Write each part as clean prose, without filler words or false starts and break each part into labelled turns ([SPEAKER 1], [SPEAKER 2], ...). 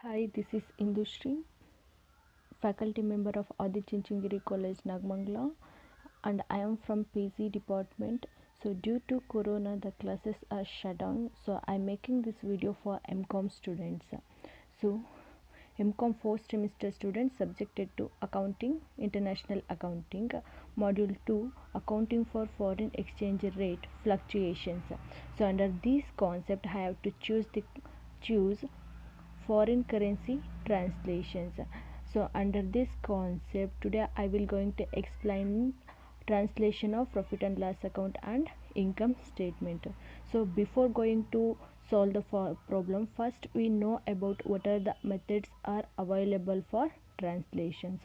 [SPEAKER 1] Hi, this is Industry, faculty member of Adichunchanagiri College, Nagamangala, and I am from PG department. So due to Corona, the classes are shut down. So I'm making this video for Mcom students. So Mcom 4th semester students subjected to Accounting, International Accounting, Module 2, Accounting for Foreign Exchange Rate Fluctuations. So under this concept, I have to choose foreign currency translations. So under this concept, today I will going to explain translation of profit and loss account and income statement. So before going to solve the problem, first we know about what are the methods are available for translations.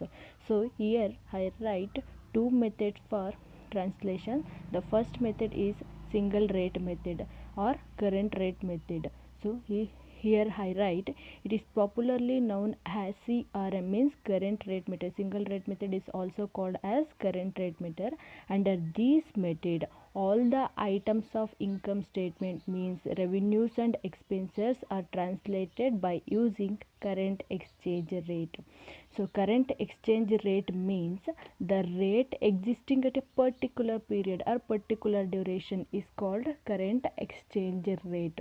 [SPEAKER 1] So here I write two methods for translation. The first method is single rate method or current rate method. So here I write it is popularly known as CRM, means current rate method. Single rate method is also called as current rate method. Under this method, all the items of income statement, means revenues and expenses, are translated by using current exchange rate. So current exchange rate means the rate existing at a particular period or particular duration is called current exchange rate.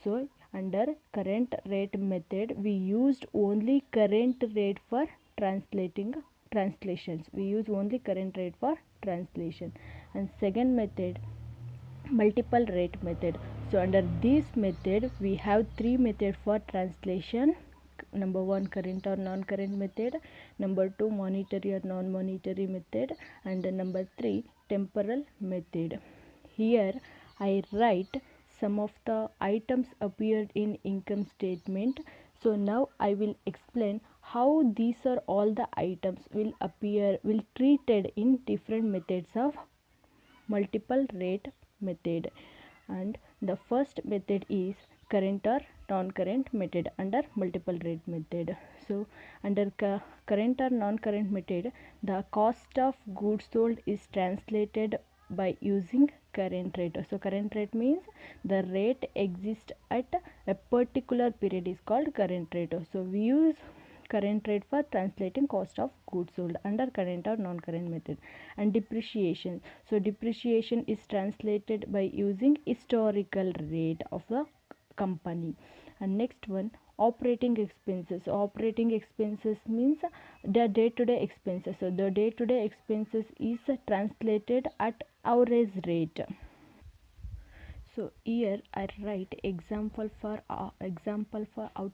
[SPEAKER 1] So under current rate method, we used only current rate for translations. We use only current rate for translation. And second method, multiple rate method. So under this method, we have three methods for translation. Number one, current or non-current method. Number two, monetary or non-monetary method. And number three, temporal method. Here I write some of the items appeared in income statement. So now I will explain how these are all the items will treated in different methods of multiple rate method. And the first method is current or non-current method under multiple rate method. So under current or non-current method, the cost of goods sold is translated by using current rate. So current rate means the rate exists at a particular period is called current rate. So we use current rate for translating cost of goods sold under current or non-current method. And depreciation, so depreciation is translated by using historical rate of the company. And next one, operating expenses. Operating expenses means the day-to-day expenses. So the day-to-day expenses is translated at average rate. So here I write example for how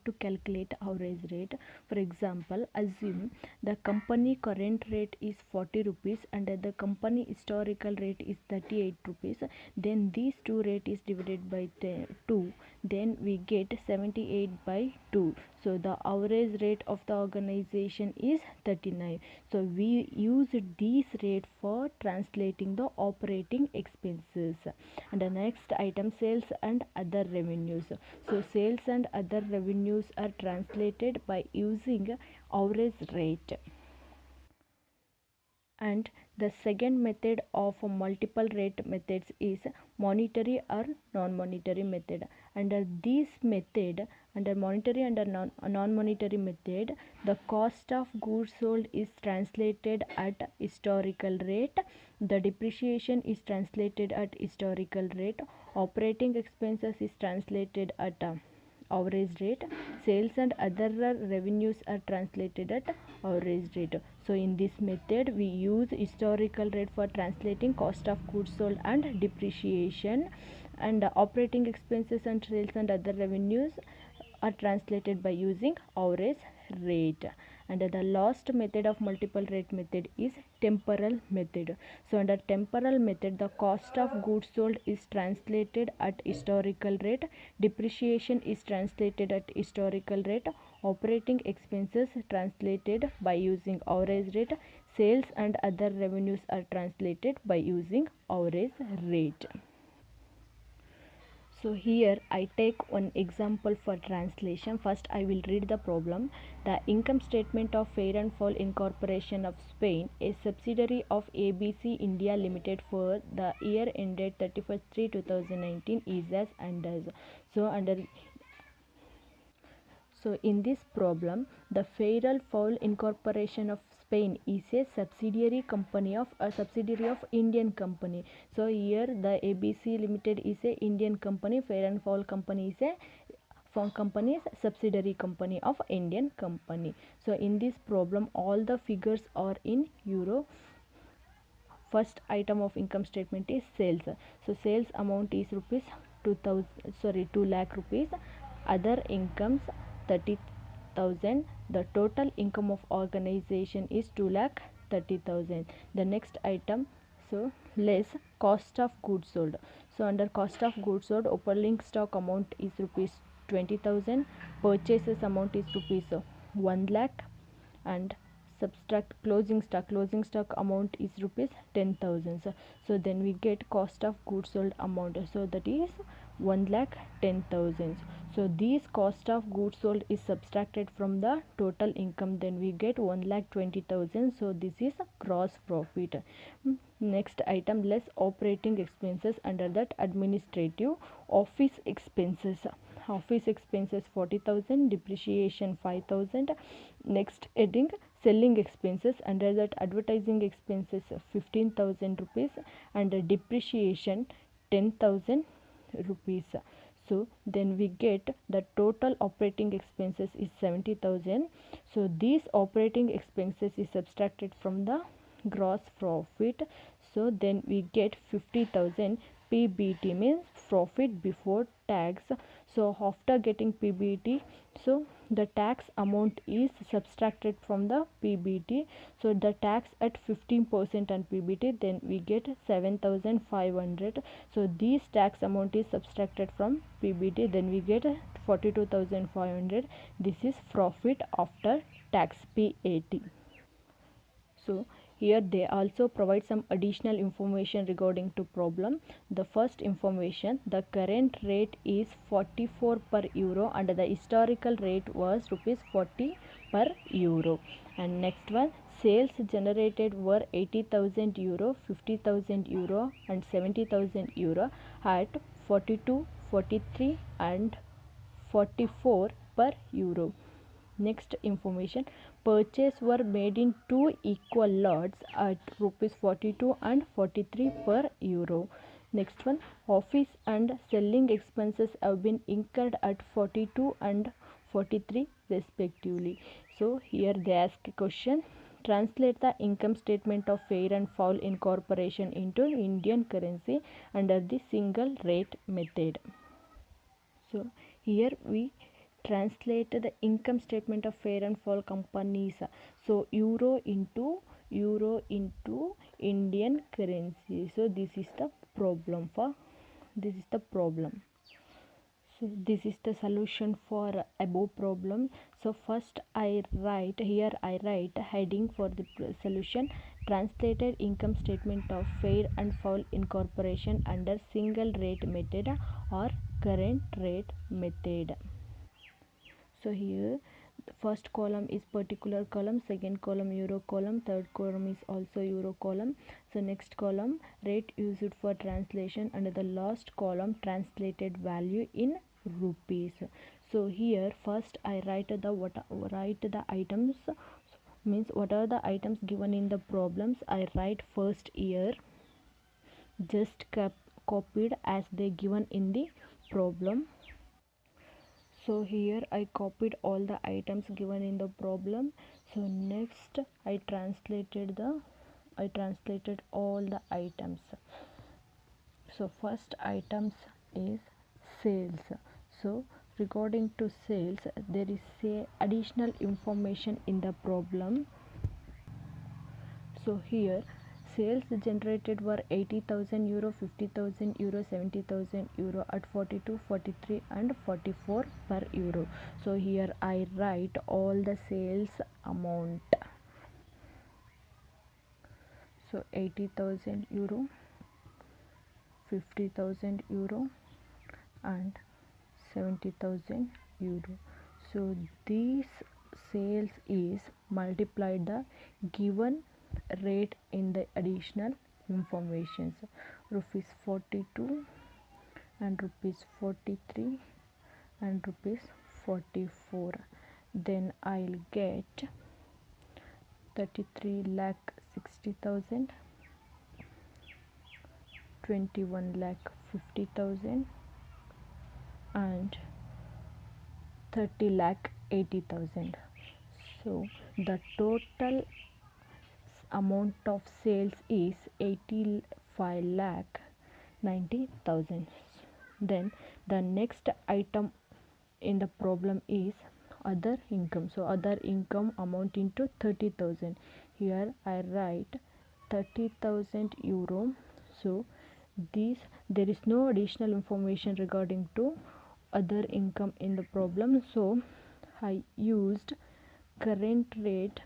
[SPEAKER 1] to calculate average rate. For example, assume the company current rate is 40 rupees and the company historical rate is 38 rupees. Then these two rate is divided by 2. Then we get 78 by 2. So the average rate of the organization is 39. So we use this rate for translating the operating expenses. And the next item, sales and other revenues. So sales and other revenues are translated by using average rate. And the second method of multiple rate methods is monetary or non-monetary method. Under this method, under monetary and non-monetary method, the cost of goods sold is translated at historical rate. The depreciation is translated at historical rate. Operating expenses is translated at average rate. Sales and other revenues are translated at average rate. So in this method, we use historical rate for translating cost of goods sold and depreciation. And operating expenses and sales and other revenues are translated by using average rate. And the last method of multiple rate method is temporal method. So under temporal method, the cost of goods sold is translated at historical rate. Depreciation is translated at historical rate. Operating expenses translated by using average rate. Sales and other revenues are translated by using average rate. So here I take one example for translation. First I will read the problem. The income statement of Fair and Foul Incorporation of Spain, a subsidiary of ABC India Limited for the year ended 31st 3 2019 is as under. So in this problem, the Fair and Foul Incorporation of Spain is a subsidiary of Indian company. So here the ABC Limited is a Indian company, Fair and Foul company is a subsidiary company of Indian company. So in this problem, all the figures are in euro. First item of income statement is sales. So sales amount is rupees 2 lakh rupees. Other incomes 30,000. The total income of organization is 2,30,000. The next item, so less cost of goods sold. So under cost of goods sold, opening stock amount is rupees 20,000. Purchases amount is rupees 1 lakh, and subtract closing stock amount is rupees 10,000. So then we get cost of goods sold amount, so that is 1,10,000. So these cost of goods sold is subtracted from the total income, then we get 1,20,000. So this is gross profit. Next item, less operating expenses. Under that, administrative office expenses. Office expenses 40,000, depreciation 5,000. Next heading, selling expenses. Under that, advertising expenses 15,000 rupees and depreciation 10,000 rupees. So then we get the total operating expenses is 70,000. So these operating expenses is subtracted from the gross profit. So then we get 50,000. PBT means profit before tax. So after getting PBT, so the tax amount is subtracted from the PBT. So the tax at 15% on PBT, then we get 7,500. So this tax amount is subtracted from PBT, then we get 42,500. This is profit after tax, PAT. So here they also provide some additional information regarding to problem. The first information, the current rate is 44 per euro and the historical rate was rupees 40 per euro. And next one, sales generated were 80,000 euro, 50,000 euro and 70,000 euro at 42, 43 and 44 per euro. Next information, purchase were made in two equal lots at rupees 42 and 43 per euro. Next one, office and selling expenses have been incurred at 42 and 43 respectively. So here they ask a question, translate the income statement of Fair and Foul Incorporation into Indian currency under the single rate method. So here we translate the income statement of Fair and Foul companies. So euro into Indian currency. So this is the problem. So this is the solution for above problem. So first I write heading for the solution, translated income statement of Fair and Foul Incorporation under single rate method or current rate method. So here the first column is particular column, second column euro column, third column is also euro column. So next column, rate used for translation, and the last column, translated value in rupees. So here first I write the items, means what are the items given in the problems. I write first year, just copied as they given in the problem. So here I copied all the items given in the problem. So next I translated all the items. So first items is sales. So regarding to sales, there is a additional information in the problem. So here sales generated were 80,000 euro, 50,000 euro, 70,000 euro at 42, 43 and 44 per euro. So here I write all the sales amount. So 80,000 euro, 50,000 euro and 70,000 euro. So these sales is multiplied the given rate in the additional information. So rupees 42 and rupees 43 and rupees 44. Then I'll get 33,60,000, 21,50,000 and 30,80,000. So the total amount of sales is 85,90,000. Then the next item in the problem is other income. So other income amount into 30,000. Here I write 30,000 euro. So there is no additional information regarding to other income in the problem, so I used current rate.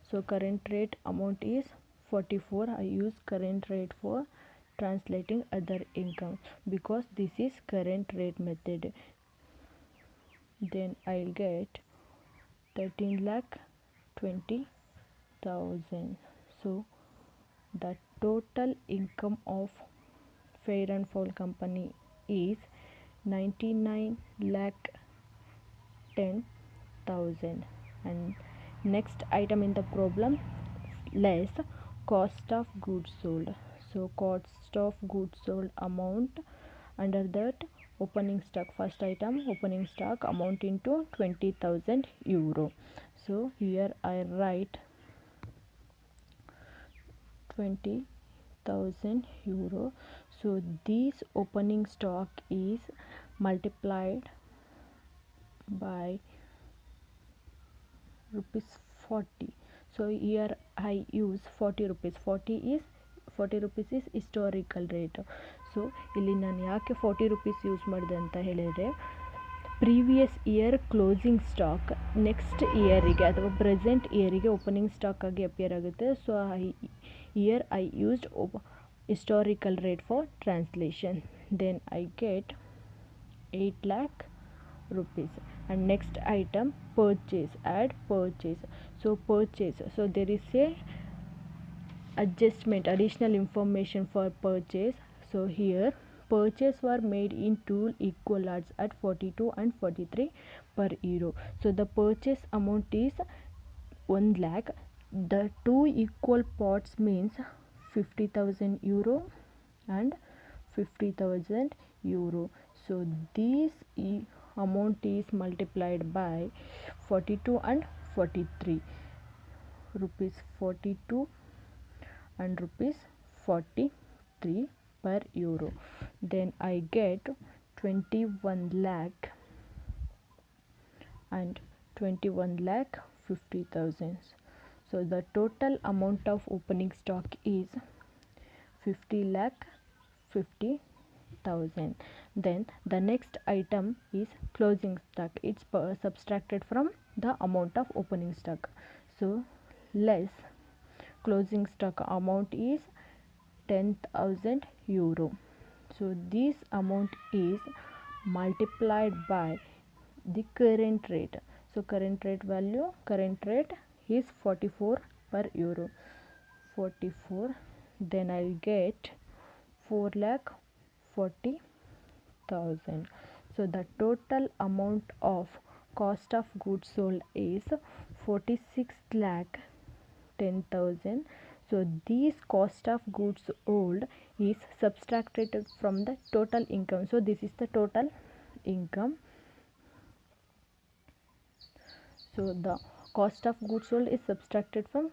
[SPEAKER 1] So current rate amount is 44. I use current rate for translating other income because this is current rate method. Then I'll get 13,20,000. So the total income of Fair and Foul company is 99,10,000. And next item in the problem, less cost of goods sold. So cost of goods sold amount, under that opening stock, first item opening stock amount into 20,000 euro. So here I write 20,000 euro. So this opening stock is multiplied by rupees 40. So here I use 40 rupees. 40 rupees is historical rate. So ಇಲ್ಲಿ ನಾನು ಯಾಕೆ 40 rupees use ಮಾಡಿದೆ ಅಂತ ಹೇಳಿದರೆ, previous year closing stock next ಇಯರಿಗೆ ಅಥವಾ present ಇಯರಿಗೆ opening stock ಆಗಿ ಅಪಿಯರ್ ಆಗುತ್ತೆ. So year I used historical rate for translation. Then I get 8 lakh rupees. And next item, purchase, add purchase. So purchase, so there is a adjustment, additional information for purchase. So here purchase were made in two equal lots at 42 and 43 per euro. So the purchase amount is 1 lakh. The two equal parts means 50,000 euro and 50,000 euro. So this amount is multiplied by 42 and 43, rupees 42 and rupees 43 per euro. Then I get 21 lakh and 21 lakh 50,000. So the total amount of opening stock is 50 lakh 50,000. Then the next item is closing stock. It's subtracted from the amount of opening stock. So less closing stock amount is 10,000 euro. So this amount is multiplied by the current rate. So current rate value, current rate is 44 per euro. 44. Then I'll get 4,40,000. So the total amount of cost of goods sold is 46,10,000. So this cost of goods sold is subtracted from the total income. So this is the total income. So the cost of goods sold is subtracted from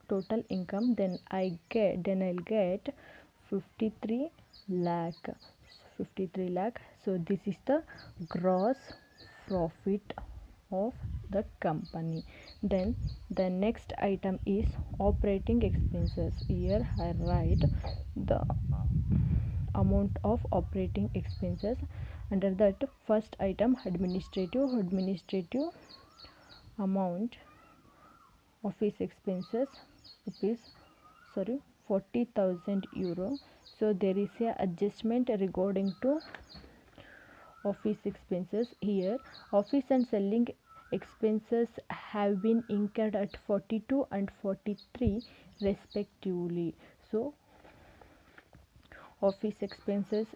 [SPEAKER 1] total income. Then I'll get 53 lakh. So this is the gross profit of the company. Then the next item is operating expenses. Here I write the amount of operating expenses. Under that first item administrative amount, office expenses, 40,000 euro. So there is a adjustment regarding to office expenses. Here office and selling expenses have been incurred at 42 and 43 respectively. So office expenses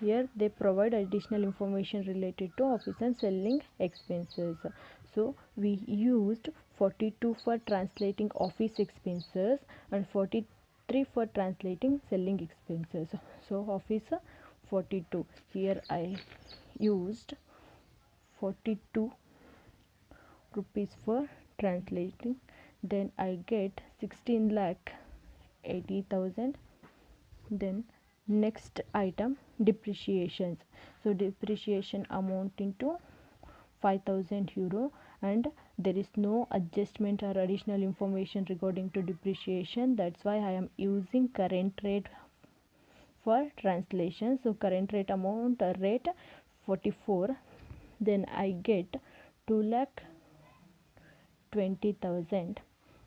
[SPEAKER 1] here they provide additional information related to office and selling expenses. So we used 42 for translating office expenses and 43 for translating selling expenses. So office 42, here I used 42 rupees for translating, then I get 16 lakh 80,000. Then next item, depreciations. So depreciation amounting to 5,000 euro, and there is no adjustment or additional information regarding to depreciation. That's why I am using current rate for translation. So current rate amount rate 44, then I get 2,20,000.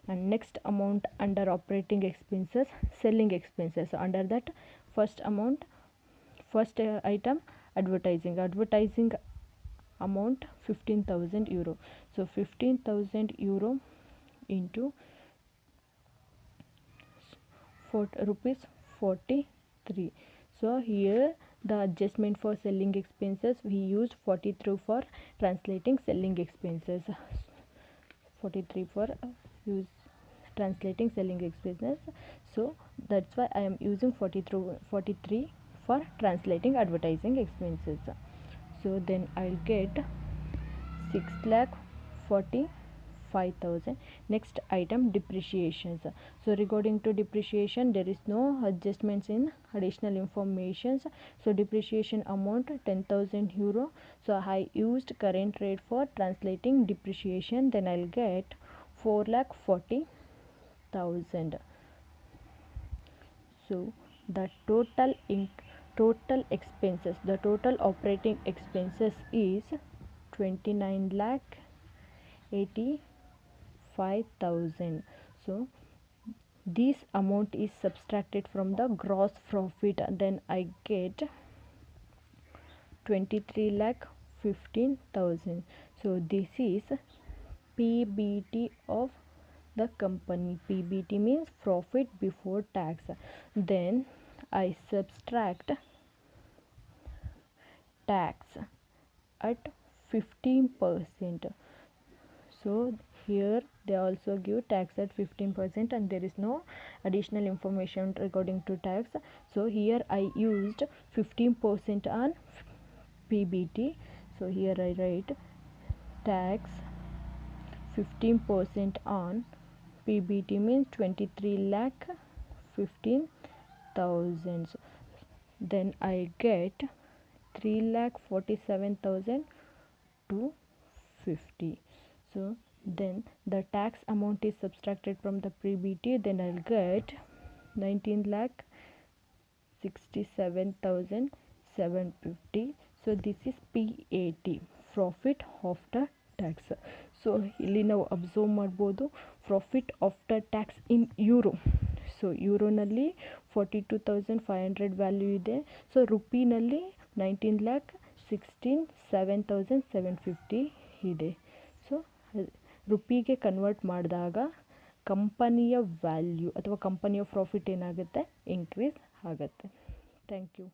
[SPEAKER 1] and next amount under operating expenses, selling expenses. So under that first item, advertising amount 15,000 euro. So 15,000 euro into rupees 43. So here the adjustment for selling expenses, we used 43 for translating selling expenses, 43 for use translating selling expenses. So that's why I am using 43 for translating advertising expenses. So then I'll get 6,45,000. Next item, depreciations. So regarding to depreciation, there is no adjustments in additional information. So depreciation amount 10,000 euro. So I used current rate for translating depreciation, then I'll get 4,40,000. So the total expenses, the total operating expenses is 29,85,000. So this amount is subtracted from the gross profit, then I get 23,15,000. So this is PBT of the company. PBT means profit before tax. Then I subtract tax at 15%. So here they also give tax at 15%, and there is no additional information regarding to tax. So here I used 15% on PBT. So here I write tax 15% on PBT means 23,15,000. Then I get 3,47,250. So then the tax amount is subtracted from the PBT, then I'll get 19,67,750. So this is PAT, profit after tax. So ಇಲ್ಲಿ ನಾವು observe ಮಾಡ್ಬೋದು profit after tax in euro. So ಯೂರೋನಲ್ಲಿ 42,500 value ಇದೆ. So ರುಪಿನಲ್ಲಿ 19,67,750 ಇದೆ. So ರುಪಿಗೆ convert ಮಾಡಿದಾಗ ಕಂಪನಿಯ value ಅಥವಾ ಕಂಪನಿಯ ಪ್ರಾಫಿಟ್ ಏನಾಗುತ್ತೆ, ಇನ್ಕ್ರೀಸ್ ಆಗುತ್ತೆ. Thank you.